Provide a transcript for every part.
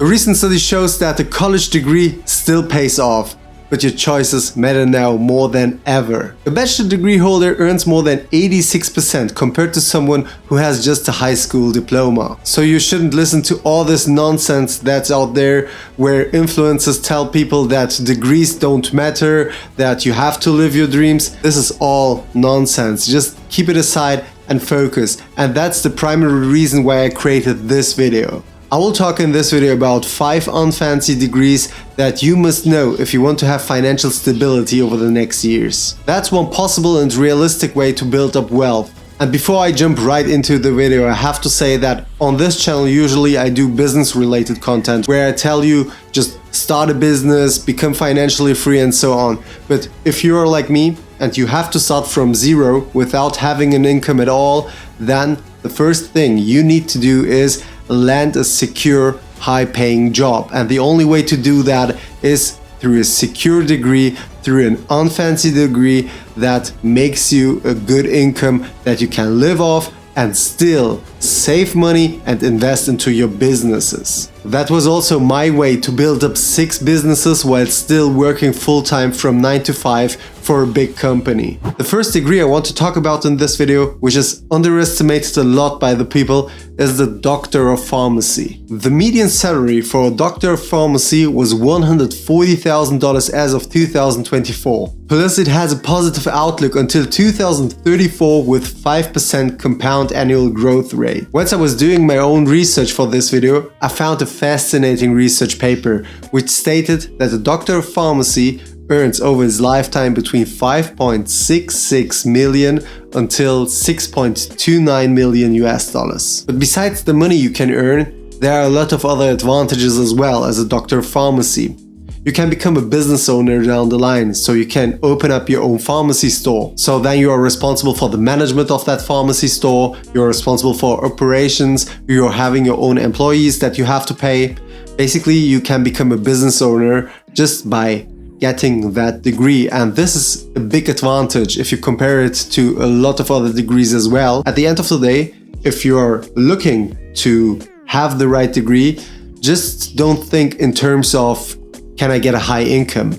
A recent study shows that a college degree still pays off, but your choices matter now more than ever. A bachelor degree holder earns more than 86% compared to someone who has just a high school diploma. So you shouldn't listen to all this nonsense that's out there where influencers tell people that degrees don't matter, that you have to live your dreams. This is all nonsense. Just keep it aside and focus. And that's the primary reason why I created this video. I will talk in this video about 5 unfancy degrees that you must know if you want to have financial stability over the next years. That's one possible and realistic way to build up wealth. And before I jump right into the video, I have to say that on this channel usually I do business related content where I tell you just start a business, become financially free and so on. But if you are like me and you have to start from zero without having an income at all, then the first thing you need to do is land a secure, high-paying job. And the only way to do that is through a secure degree, through an unfancy degree that makes you a good income that you can live off and still save money and invest into your businesses. That was also my way to build up 6 businesses while still working full-time from 9 to 5 for a big company. The first degree I want to talk about in this video, which is underestimated a lot by the people, is the Doctor of Pharmacy. The median salary for a Doctor of Pharmacy was $140,000 as of 2024. Plus it has a positive outlook until 2034 with 5% compound annual growth rate. Once I was doing my own research for this video, I found a fascinating research paper which stated that a Doctor of Pharmacy earns over his lifetime between 5.66 million until 6.29 million US dollars. But besides the money you can earn, there are a lot of other advantages as well as a Doctor of Pharmacy. You can become a business owner down the line, so you can open up your own pharmacy store. So then you are responsible for the management of that pharmacy store, you're responsible for operations, you're having your own employees that you have to pay. Basically, you can become a business owner just by getting that degree, and this is a big advantage if you compare it to a lot of other degrees as well. At the end of the day, if you're looking to have the right degree, just don't think in terms of can I get a high income?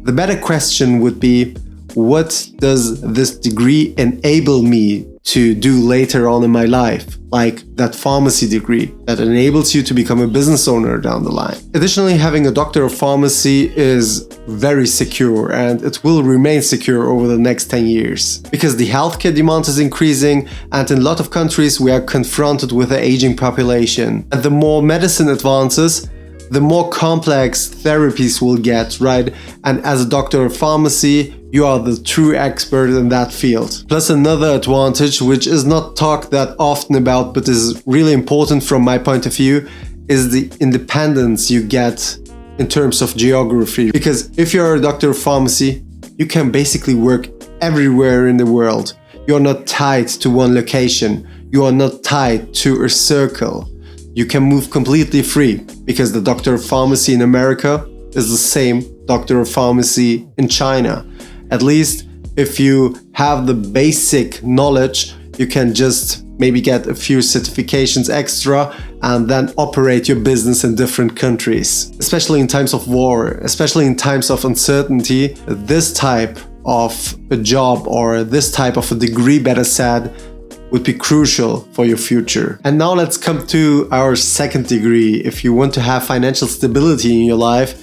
The better question would be, what does this degree enable me to do later on in my life? Like that pharmacy degree that enables you to become a business owner down the line. Additionally, having a Doctor of Pharmacy is very secure and it will remain secure over the next 10 years. Because the healthcare demand is increasing and in a lot of countries we are confronted with an aging population. And the more medicine advances, the more complex therapies will get, right? And as a Doctor of Pharmacy, you are the true expert in that field. Plus another advantage, which is not talked that often about, but is really important from my point of view, is the independence you get in terms of geography. Because if you're a Doctor of Pharmacy, you can basically work everywhere in the world. You're not tied to one location. You are not tied to a circle. You can move completely free because the Doctor of Pharmacy in America is the same Doctor of Pharmacy in China. At least if you have the basic knowledge, you can just maybe get a few certifications extra and then operate your business in different countries. Especially in times of war, especially in times of uncertainty, this type of a job or this type of a degree, better said, would be crucial for your future. And now let's come to our second degree. If you want to have financial stability in your life,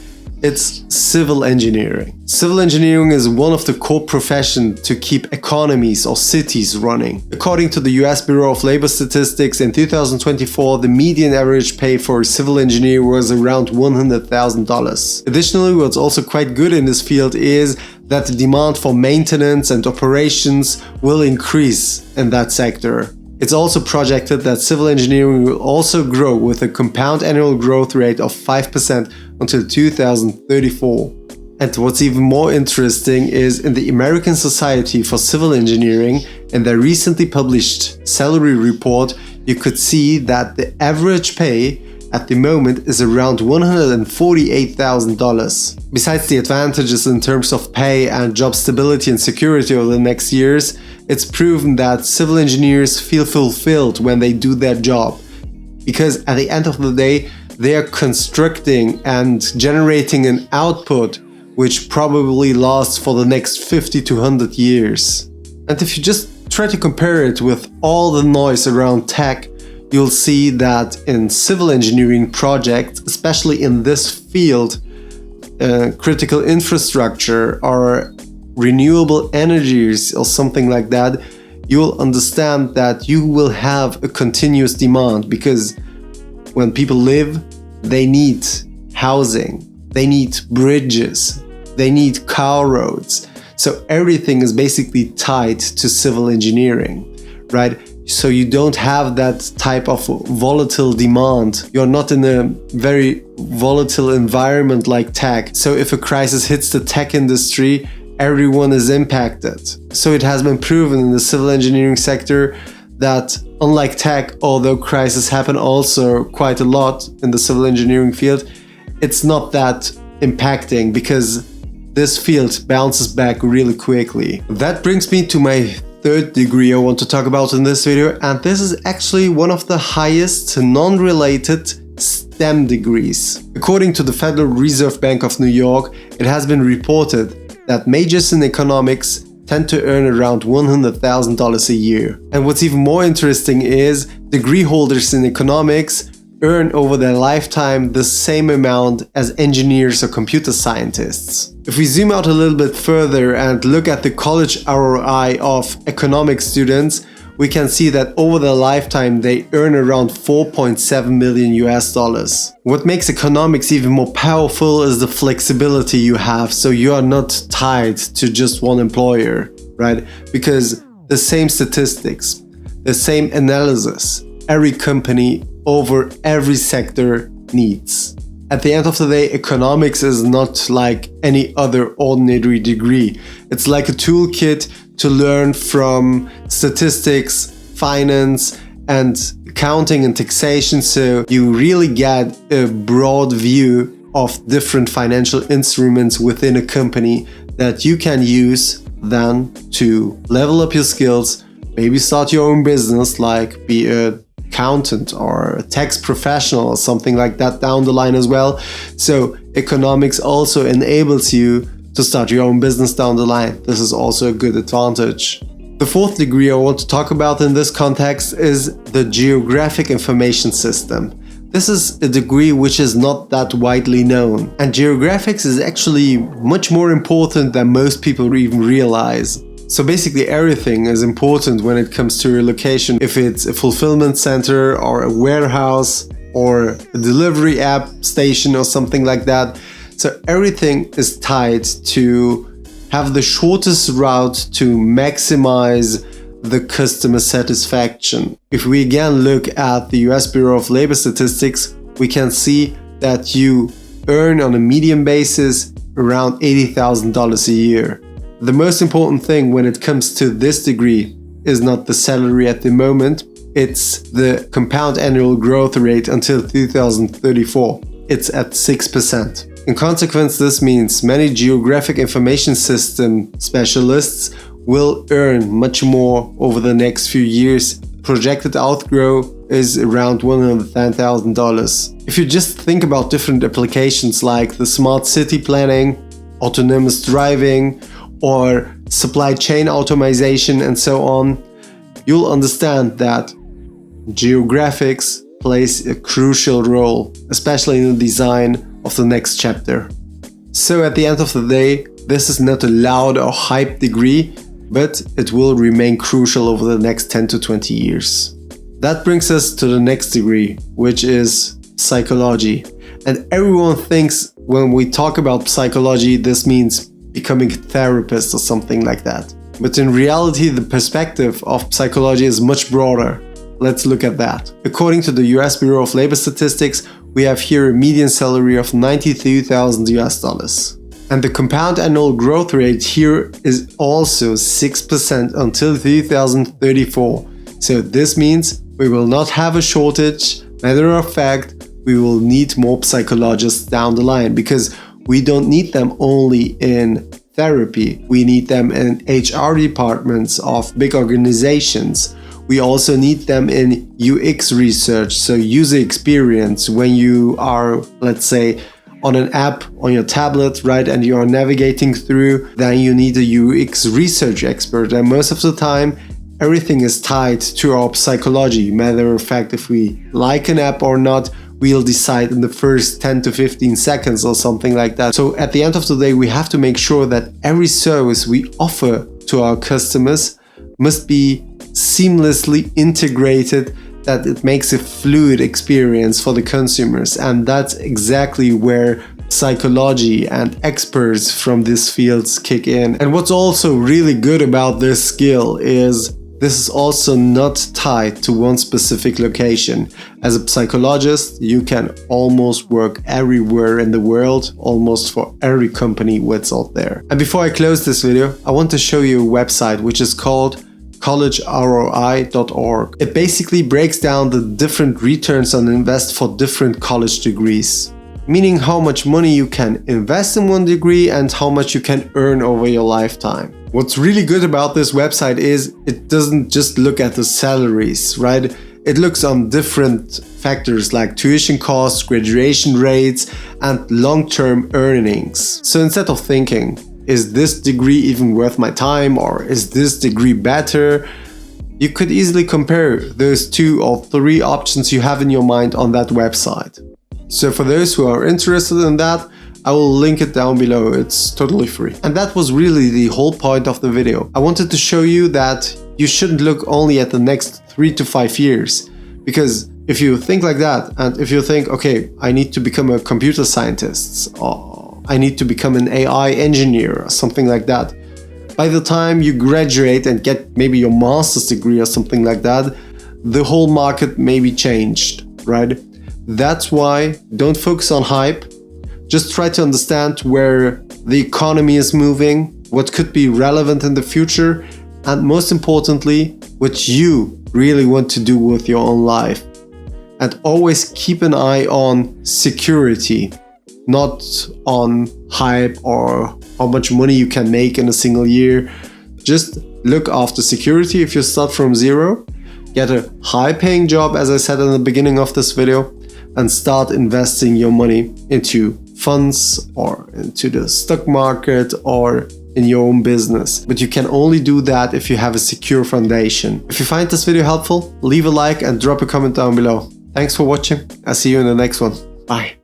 it's civil engineering. Civil engineering is one of the core professions to keep economies or cities running. According to the US Bureau of Labor Statistics, in 2024, the median average pay for a civil engineer was around $100,000. Additionally, what's also quite good in this field is that the demand for maintenance and operations will increase in that sector. It's also projected that civil engineering will also grow with a compound annual growth rate of 5% until 2034. And what's even more interesting is in the American Society for Civil Engineering, in their recently published salary report, you could see that the average pay at the moment is around $148,000. Besides the advantages in terms of pay and job stability and security over the next years, it's proven that civil engineers feel fulfilled when they do their job. Because at the end of the day, they are constructing and generating an output which probably lasts for the next 50 to 100 years. And if you just try to compare it with all the noise around tech, you'll see that in civil engineering projects, especially in this field, critical infrastructure or renewable energies or something like that, you'll understand that you will have a continuous demand, because when people live, they need housing, they need bridges, they need car roads. So everything is basically tied to civil engineering, right? So you don't have that type of volatile demand. You're not in a very volatile environment like tech. So if a crisis hits the tech industry, everyone is impacted. So it has been proven in the civil engineering sector that unlike tech, although crises happen also quite a lot in the civil engineering field, it's not that impacting because this field bounces back really quickly. That brings me to my third degree I want to talk about in this video, and this is actually one of the highest non-related STEM degrees. According to the Federal Reserve Bank of New York, it has been reported that majors in economics tend to earn around $100,000 a year. And what's even more interesting is degree holders in economics earn over their lifetime the same amount as engineers or computer scientists. If we zoom out a little bit further and look at the college ROI of economics students, we can see that over their lifetime they earn around 4.7 million US dollars. What makes economics even more powerful is the flexibility you have, so you are not tied to just one employer, right? Because the same statistics, the same analysis, every company over every sector needs. At the end of the day, economics is not like any other ordinary degree. It's like a toolkit to learn from statistics, finance, and accounting and taxation, so you really get a broad view of different financial instruments within a company that you can use then to level up your skills, maybe start your own business, like be a accountant or a tax professional or something like that down the line as well. So economics also enables you to start your own business down the line. This is also a good advantage. The fourth degree I want to talk about in this context is the Geographic Information System. This is a degree which is not that widely known, and geographics is actually much more important than most people even realize. So basically everything is important when it comes to your location, if it's a fulfillment center or a warehouse or a delivery app station or something like that. So everything is tied to have the shortest route to maximize the customer satisfaction. If we again look at the US Bureau of Labor Statistics, we can see that you earn on a median basis around $80,000 a year. The most important thing when it comes to this degree is not the salary at the moment, it's the compound annual growth rate until 2034. It's at 6%. In consequence, this means many geographic information system specialists will earn much more over the next few years. Projected outgrowth is around $110,000. If you just think about different applications like the smart city planning, autonomous driving, or supply chain automation and so on, you'll understand that geographics plays a crucial role, especially in the design of the next chapter. So at the end of the day, this is not a loud or hype degree, but it will remain crucial over the next 10 to 20 years. That brings us to the next degree, which is psychology. And everyone thinks when we talk about psychology, this means becoming a therapist or something like that. But in reality, the perspective of psychology is much broader. Let's look at that. According to the US Bureau of Labor Statistics, we have here a median salary of $92,000 US dollars. And the compound annual growth rate here is also 6% until 2034. So this means we will not have a shortage. Matter of fact, we will need more psychologists down the line, because we don't need them only in therapy. We need them in HR departments of big organizations. We also need them in UX research, so user experience. When you are, let's say, on an app on your tablet, right, and you are navigating through, then you need a UX research expert. And most of the time, everything is tied to our psychology. Matter of fact, if we like an app or not, we'll decide in the first 10 to 15 seconds or something like that. So at the end of the day, we have to make sure that every service we offer to our customers must be seamlessly integrated, that it makes a fluid experience for the consumers. And that's exactly where psychology and experts from these fields kick in. And what's also really good about this skill is this is also not tied to one specific location. As a psychologist, you can almost work everywhere in the world, almost for every company that's out there. And before I close this video, I want to show you a website which is called collegeroi.org. It basically breaks down the different returns on invest for different college degrees, meaning how much money you can invest in one degree and how much you can earn over your lifetime. What's really good about this website is it doesn't just look at the salaries, right? It looks on different factors like tuition costs, graduation rates, and long-term earnings. So instead of thinking, is this degree even worth my time, or is this degree better? You could easily compare those 2 or 3 options you have in your mind on that website. So for those who are interested in that, I will link it down below. It's totally free. And that was really the whole point of the video. I wanted to show you that you shouldn't look only at the next 3 to 5 years. Because if you think like that, and if you think, okay, I need to become a computer scientist, or I need to become an AI engineer or something like that. By the time you graduate and get maybe your master's degree or something like that, the whole market may be changed, right? That's why don't focus on hype. Just try to understand where the economy is moving, what could be relevant in the future, and most importantly, what you really want to do with your own life. And always keep an eye on security. Not on hype or how much money you can make in a single year. Just look after security if you start from zero. Get a high-paying job, as I said in the beginning of this video, and start investing your money into funds or into the stock market or in your own business. But you can only do that if you have a secure foundation. If you find this video helpful, leave a like and drop a comment down below. Thanks for watching. I'll see you in the next one. Bye.